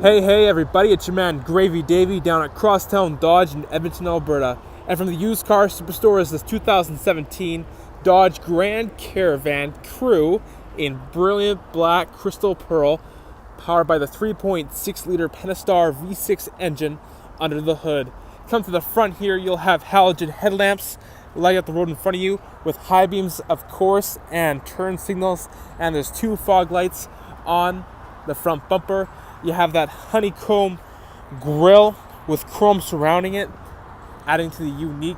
Hey everybody, it's your man Gravy Davey down at Crosstown Dodge in Edmonton, Alberta. And from the used car superstore is this 2017 Dodge Grand Caravan Crew in brilliant black crystal pearl, powered by the 3.6 liter Pentastar V6 engine under the hood. Come to the front here, you'll have halogen headlamps light up the road in front of you with high beams, of course, and turn signals. And there's two fog lights on the front bumper. You have that honeycomb grille with chrome surrounding it, adding to the unique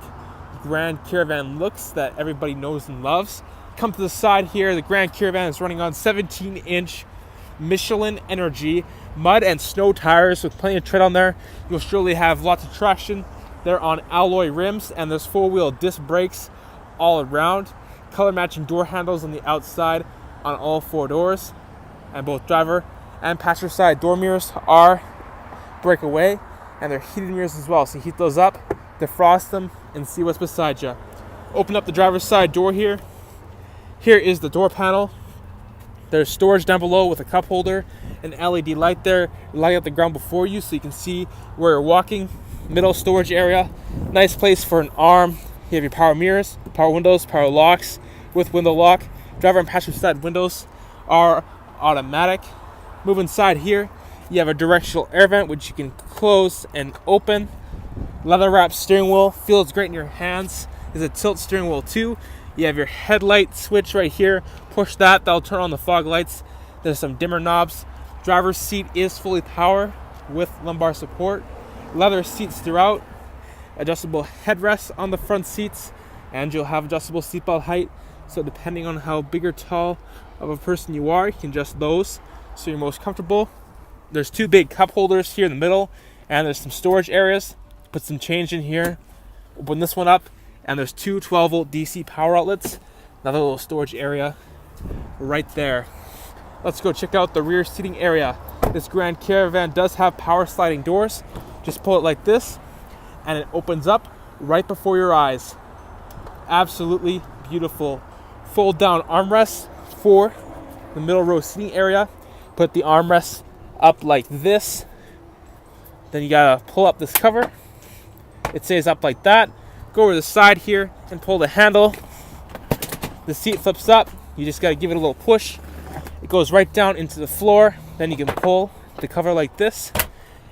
Grand Caravan looks that everybody knows and loves. Come to the side here, the Grand Caravan is running on 17-inch Michelin Energy mud and snow tires with plenty of tread on there. You'll surely have lots of traction. They're on alloy rims, and there's four-wheel disc brakes all around. Color matching door handles on the outside on all four doors, and both driver and passenger side door mirrors are breakaway, and they're heated mirrors as well. So you heat those up, defrost them, and see what's beside you. Open up the driver's side door here. Here is the door panel. There's storage down below with a cup holder, an LED light there, lighting up the ground before you so you can see where you're walking. Middle storage area, nice place for an arm. You have your power mirrors, power windows, power locks with window lock. Driver and passenger side windows are automatic. Move inside here, you have a directional air vent which you can close and open. Leather wrapped steering wheel, feels great in your hands. There's a tilt steering wheel too. You have your headlight switch right here. Push that, that'll turn on the fog lights. There's some dimmer knobs. Driver's seat is fully power with lumbar support. Leather seats throughout. Adjustable headrests on the front seats, and you'll have adjustable seatbelt height. So depending on how big or tall of a person you are, you can adjust those so you're most comfortable. There's two big cup holders here in the middle, and there's some storage areas. Put some change in here. Open this one up, and there's two 12-volt DC power outlets. Another little storage area right there. Let's go check out the rear seating area. This Grand Caravan does have power sliding doors. Just pull it like this, and it opens up right before your eyes. Absolutely beautiful. Fold down armrests for the middle row seating area. Put the armrests up like this. Then you gotta pull up this cover. It stays up like that. Go over to the side here and pull the handle. The seat flips up. You just gotta give it a little push. It goes right down into the floor. Then you can pull the cover like this,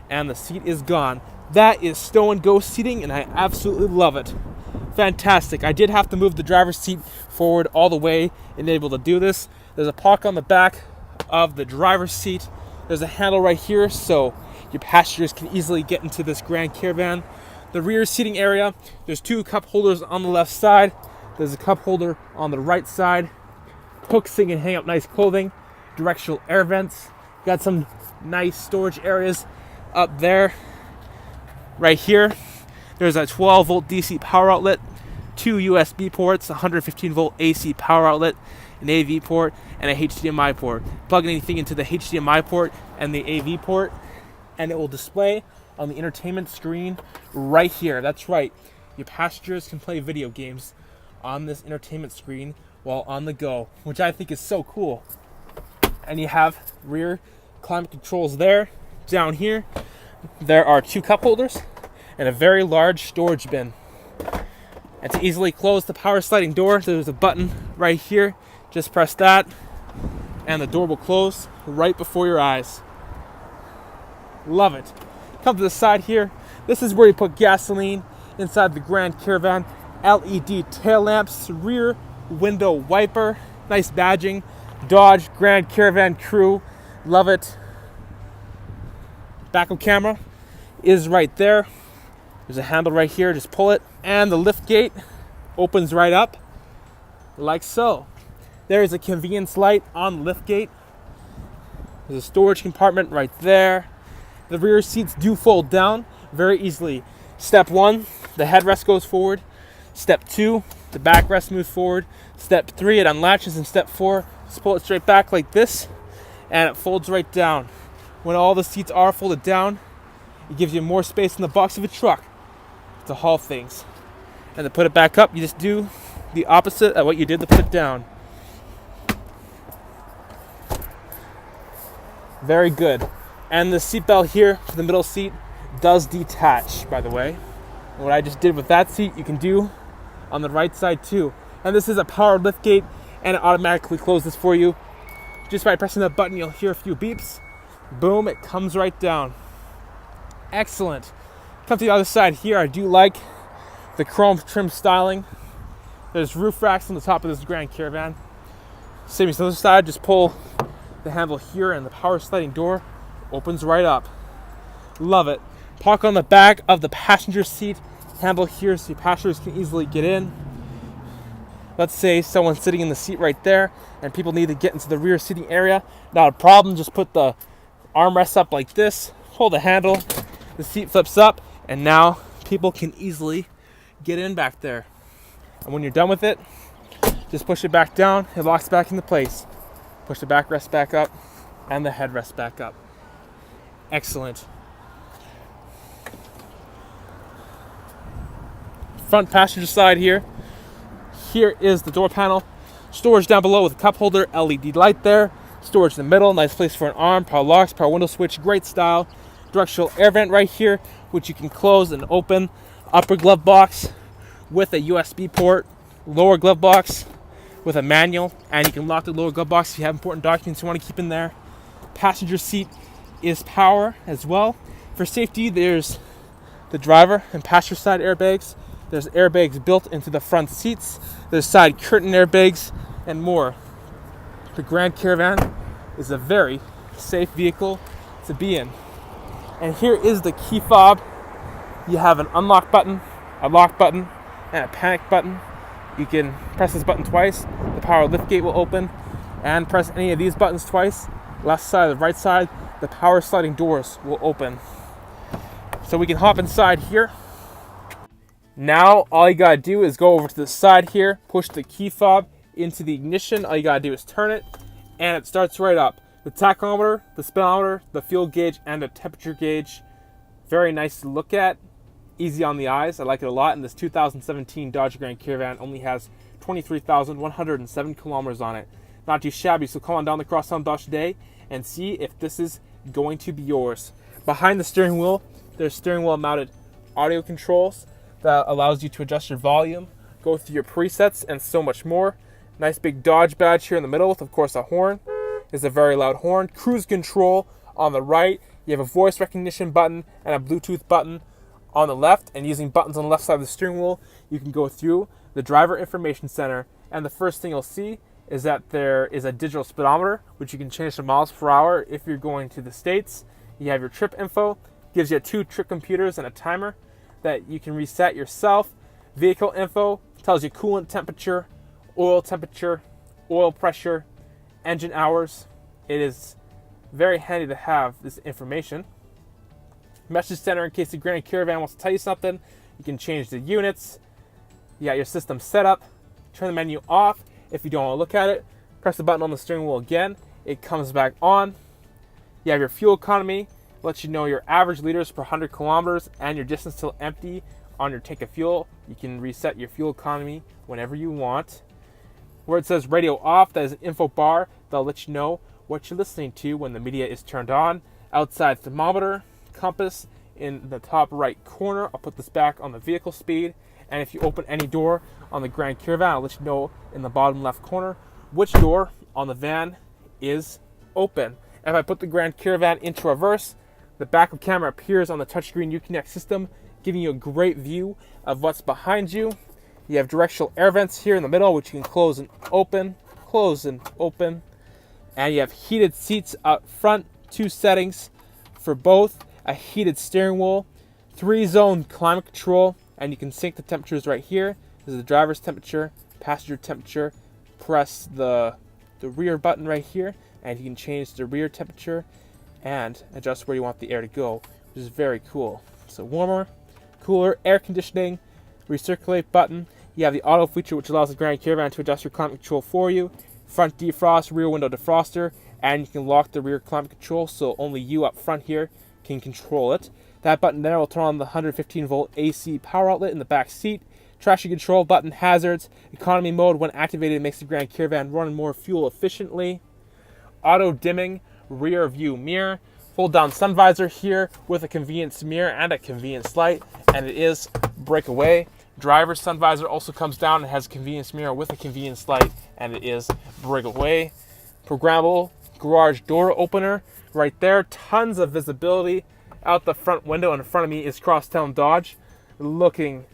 and the seat is gone. That is stow and go seating, and I absolutely love it. Fantastic. I did have to move the driver's seat forward all the way and able to do this. There's a pocket on the back of the driver's seat. There's a handle right here so your passengers can easily get into this Grand Caravan. The rear seating area, there's two cup holders on the left side. There's a cup holder on the right side. Hooks so you can hang up nice clothing. Directional air vents. Got some nice storage areas up there. Right here, there's a 12-volt DC power outlet, two USB ports, 115-volt AC power outlet, an AV port, and a HDMI port. Plug anything into the HDMI port and the AV port, and it will display on the entertainment screen right here. That's right. Your passengers can play video games on this entertainment screen while on the go, which I think is so cool. And you have rear climate controls there. Down here, there are two cup holders and a very large storage bin. And to easily close the power sliding door, there's a button right here. Just press that, and the door will close right before your eyes. Love it. Come to the side here. This is where you put gasoline inside the Grand Caravan. LED tail lamps, rear window wiper, nice badging. Dodge Grand Caravan Crew. Love it. Backup camera is right there. There's a handle right here, just pull it, and the lift gate opens right up like so. There is a convenience light on the lift gate. There's a storage compartment right there. The rear seats do fold down very easily. Step 1, the headrest goes forward. Step 2, the backrest moves forward. Step 3, it unlatches. And step 4, just pull it straight back like this, and it folds right down. When all the seats are folded down, it gives you more space in the box of a truck to haul things. And to put it back up, you just do the opposite of what you did to put it down. Very good. And the seatbelt here for the middle seat does detach, by the way. And what I just did with that seat, you can do on the right side too. And this is a power liftgate, and it automatically closes for you. Just by pressing that button, you'll hear a few beeps. Boom, it comes right down. Excellent. Come to the other side here. I do like the chrome trim styling. There's roof racks on the top of this Grand Caravan. Same as the other side, just pull the handle here and the power sliding door opens right up. Love it. Park on the back of the passenger seat. Handle here so your passengers can easily get in. Let's say someone's sitting in the seat right there and people need to get into the rear seating area. Not a problem, just put the armrest up like this, pull the handle, the seat flips up, and now people can easily get in back there. And when you're done with it, just push it back down, it locks back into place. Push the backrest back up and the headrest back up. Excellent. Front passenger side here. Here is the door panel. Storage down below with a cup holder, LED light there. Storage in the middle, nice place for an arm, power locks, power window switch, great style. Directional air vent right here, which you can close and open. Upper glove box with a USB port. Lower glove box with a manual, and you can lock the lower glove box if you have important documents you want to keep in there. Passenger seat is power as well. For safety, there's the driver and passenger side airbags. There's airbags built into the front seats. There's side curtain airbags and more. The Grand Caravan is a very safe vehicle to be in. And here is the key fob. You have an unlock button, a lock button, and a panic button. You can press this button twice. The power liftgate will open. And press any of these buttons twice. Left side or right side, the power sliding doors will open. So we can hop inside here. Now, all you gotta do is go over to the side here, push the key fob into the ignition. All you gotta do is turn it, and it starts right up. The tachometer, the speedometer, the fuel gauge, and the temperature gauge. Very nice to look at. Easy on the eyes. I like it a lot. And this 2017 Dodge Grand Caravan only has 23,107 kilometers on it. Not too shabby, so come on down to Crosstown Dodge today and see if this is going to be yours. Behind the steering wheel, there's steering wheel mounted audio controls that allows you to adjust your volume, go through your presets, and so much more. Nice big Dodge badge here in the middle with, of course, a horn. It's a very loud horn. Cruise control on the right. You have a voice recognition button and a Bluetooth button on the left. And using buttons on the left side of the steering wheel, you can go through the driver information center. And the first thing you'll see is that there is a digital speedometer, which you can change to miles per hour if you're going to the States. You have your trip info. Gives you 2 trip computers and a timer that you can reset yourself. Vehicle info tells you coolant temperature, oil pressure, engine hours. It is very handy to have this information. Message center in case the Grand Caravan wants to tell you something. You can change the units. You got your system set up. Turn the menu off if you don't want to look at it. Press the button on the steering wheel again. It comes back on. You have your fuel economy. Lets you know your average liters per 100 kilometers and your distance till empty on your tank of fuel. You can reset your fuel economy whenever you want. Where it says radio off, that is an info bar that'll let you know what you're listening to when the media is turned on. Outside thermometer, compass in the top right corner. I'll put this back on the vehicle speed. And if you open any door on the Grand Caravan, I'll let you know in the bottom left corner which door on the van is open. If I put the Grand Caravan into reverse, the backup camera appears on the touchscreen Uconnect system, giving you a great view of what's behind you. You have directional air vents here in the middle, which you can close and open. And you have heated seats up front, 2 settings for both, a heated steering wheel, 3-zone climate control, and you can sync the temperatures right here. This is the driver's temperature, passenger temperature. Press the rear button right here, and you can change the rear temperature and adjust where you want the air to go, which is very cool. So warmer, cooler, air conditioning, recirculate button. You have the auto feature, which allows the Grand Caravan to adjust your climate control for you. Front defrost, rear window defroster, and you can lock the rear climate control so only you up front here can control it. That button there will turn on the 115 volt AC power outlet in the back seat. Traction control button, hazards, economy mode when activated makes the Grand Caravan run more fuel efficiently. Auto dimming rear view mirror, Hold down sun visor here with a convenience mirror and a convenience light, and it is breakaway. Driver's sun visor also comes down and has a convenience mirror with a convenience light, and it is breakaway. Programmable garage door opener right there. Tons of visibility out the front window. In front of me is Crosstown Dodge, looking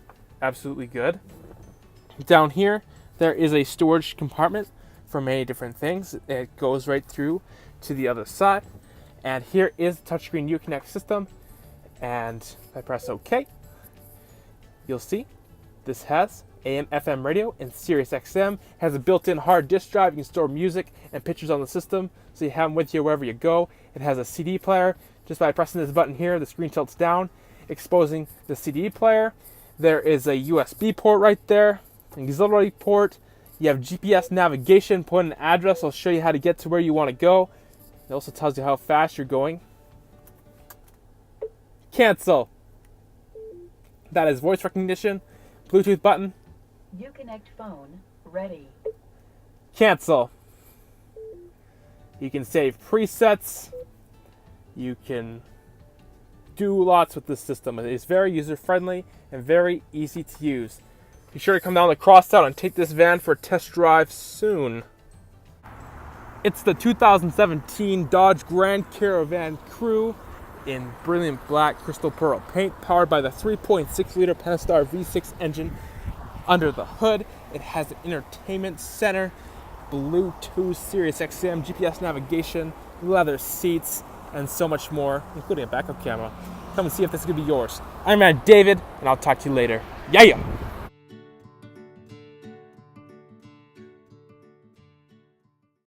absolutely good. Down here, there is a storage compartment for many different things. It goes right through to the other side. And here is the touchscreen Uconnect system. And if I press OK, you'll see this has AM, FM radio, and Sirius XM. Has a built-in hard disk drive. You can store music and pictures on the system, so you have them with you wherever you go. It has a CD player. Just by pressing this button here, the screen tilts down, exposing the CD player. There is a USB port right there, an auxiliary port. You have GPS navigation. Put an address. I'll show you how to get to where you want to go. It also tells you how fast you're going. Cancel. That is voice recognition. Bluetooth button. Uconnect phone ready. Cancel. You can save presets. You can do lots with this system. It is very user-friendly and very easy to use. Be sure to come down to Crosstown and take this van for a test drive soon. It's the 2017 Dodge Grand Caravan Crew in brilliant black crystal pearl paint, powered by the 3.6-liter Pentastar V6 engine. Under the hood, it has an entertainment center, Bluetooth, Sirius XM, GPS navigation, leather seats, and so much more, including a backup camera. Come and see if this is going to be yours. I'm David, and I'll talk to you later. Yeah!